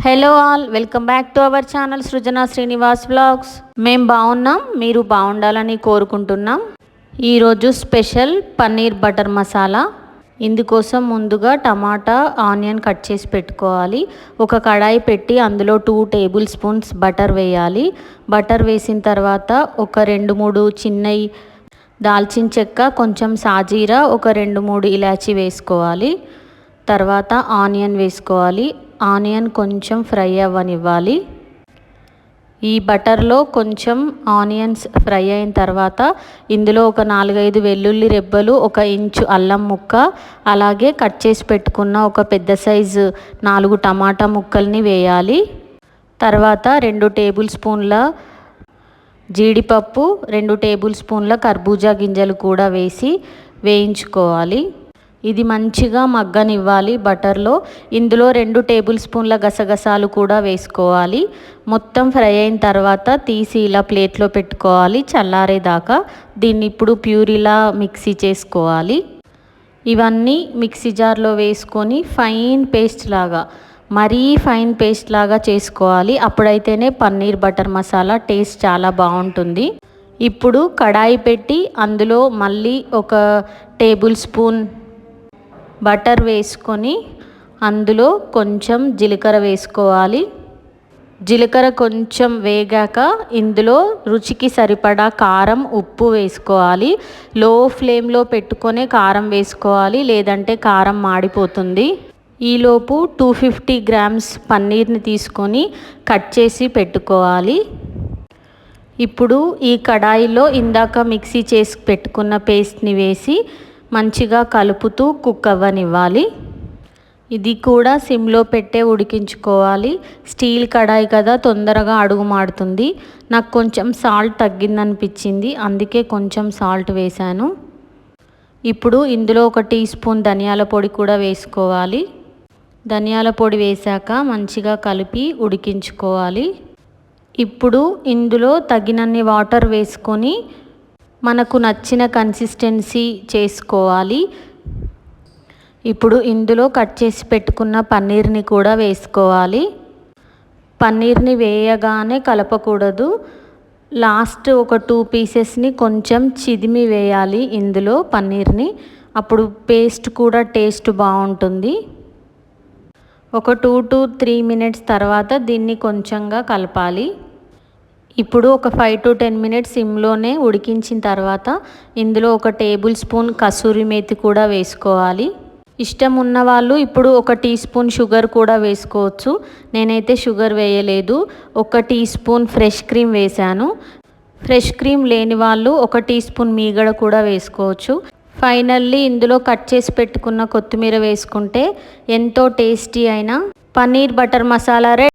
Hello all, welcome back to our channel Srujana Srinivas vlogs. మేము బాగున్నాం, మీరు బాగుండాలని కోరుకుంటున్నాం. ఈరోజు స్పెషల్ పన్నీర్ బటర్ మసాలా. ఇందుకోసం ముందుగా టమాటా, ఆనియన్ కట్ చేసి పెట్టుకోవాలి. ఒక కడాయి పెట్టి అందులో 2 టేబుల్ స్పూన్స్ బటర్ వేయాలి. బటర్ వేసిన తర్వాత ఒక 2-3 చిన్నవి దాల్చిన చెక్క, కొంచెం సాజీరా, ఒక 2-3 ఇలాచీ వేసుకోవాలి. తర్వాత ఆనియన్ వేసుకోవాలి. ఆనియన్ కొంచెం ఫ్రై అవ్వనివ్వాలి. ఈ బటర్లో కొంచెం ఆనియన్స్ ఫ్రై అయిన తర్వాత ఇందులో ఒక 4-5 వెల్లుల్లి రెబ్బలు, 1 ఇంచు అల్లం ముక్క, అలాగే కట్ చేసి పెట్టుకున్న ఒక పెద్ద సైజు 4 టమాటా ముక్కల్ని వేయాలి. తర్వాత 2 టేబుల్ స్పూన్ల జీడిపప్పు, 2 టేబుల్ స్పూన్ల కర్బూజా గింజలు కూడా వేసి వేయించుకోవాలి. ఇది మంచిగా మగ్గనివ్వాలి బటర్లో. ఇందులో 2 టేబుల్ స్పూన్ల గసగసాలు కూడా వేసుకోవాలి. మొత్తం ఫ్రై అయిన తర్వాత తీసి ఇలా ప్లేట్లో పెట్టుకోవాలి చల్లారేదాకా. దీన్ని ఇప్పుడు ప్యూరీలా మిక్సీ చేసుకోవాలి. ఇవన్నీ మిక్సీ జార్లో వేసుకొని ఫైన్ పేస్ట్ లాగా, మరీ ఫైన్ పేస్ట్ లాగా చేసుకోవాలి. అప్పుడైతేనే పన్నీర్ బటర్ మసాలా టేస్ట్ చాలా బాగుంటుంది. ఇప్పుడు కడాయి పెట్టి అందులో మళ్ళీ ఒక టేబుల్ స్పూన్ బటర్ వేసుకొని అందులో కొంచెం జీలకర్ర వేసుకోవాలి. జీలకర్ర కొంచెం వేగాక ఇందులో రుచికి సరిపడా కారం, ఉప్పు వేసుకోవాలి. లో ఫ్లేమ్లో పెట్టుకొని కారం వేసుకోవాలి, లేదంటే కారం మాడిపోతుంది. ఈలోపు 250 గ్రామ్స్ పన్నీర్ని తీసుకొని కట్ చేసి పెట్టుకోవాలి. ఇప్పుడు ఈ కడాయిలో ఇందాక మిక్సీ చేసి పెట్టుకున్న పేస్ట్ని వేసి మంచిగా కలుపుతూ కుక్ అవ్వనివ్వాలి. ఇది కూడా సిమ్లో పెట్టే ఉడికించుకోవాలి. స్టీల్ కడాయి కదా, తొందరగా అడుగు మాడుతుంది. నాకు కొంచెం సాల్ట్ తగ్గిందనిపించింది, అందుకే కొంచెం సాల్ట్ వేశాను. ఇప్పుడు ఇందులో 1 టీ స్పూన్ ధనియాల పొడి కూడా వేసుకోవాలి. ధనియాల పొడి వేశాక మంచిగా కలిపి ఉడికించుకోవాలి. ఇప్పుడు ఇందులో తగినన్ని వాటర్ వేసుకొని మనకు నచ్చిన కన్సిస్టెన్సీ చేసుకోవాలి. ఇప్పుడు ఇందులో కట్ చేసి పెట్టుకున్న పన్నీర్ని కూడా వేసుకోవాలి. పన్నీర్ని వేయగానే కలపకూడదు. లాస్ట్ ఒక 2 పీసెస్ని కొంచెం చిదిమి వేయాలి ఇందులో పన్నీర్ని. అప్పుడు పేస్ట్ కూడా టేస్ట్ బాగుంటుంది. ఒక 2 to 3 మినిట్స్ తర్వాత దీన్ని కొంచెంగా కలపాలి. ఇప్పుడు ఒక 5 to 10 మినిట్స్ సిమ్లోనే ఉడికించిన తర్వాత ఇందులో 1 టేబుల్ స్పూన్ కసూరి మేతి కూడా వేసుకోవాలి. ఇష్టం ఉన్న వాళ్ళు ఇప్పుడు 1 టీ స్పూన్ షుగర్ కూడా వేసుకోవచ్చు. నేనైతే షుగర్ వేయలేదు. 1 టీ స్పూన్ ఫ్రెష్ క్రీమ్ వేశాను. ఫ్రెష్ క్రీమ్ లేని వాళ్ళు 1 టీ స్పూన్ మీగడ కూడా వేసుకోవచ్చు. ఫైనల్లీ ఇందులో కట్ చేసి పెట్టుకున్న కొత్తిమీర వేసుకుంటే ఎంతో టేస్టీ అయిన పన్నీర్ బటర్ మసాలా రెడీ.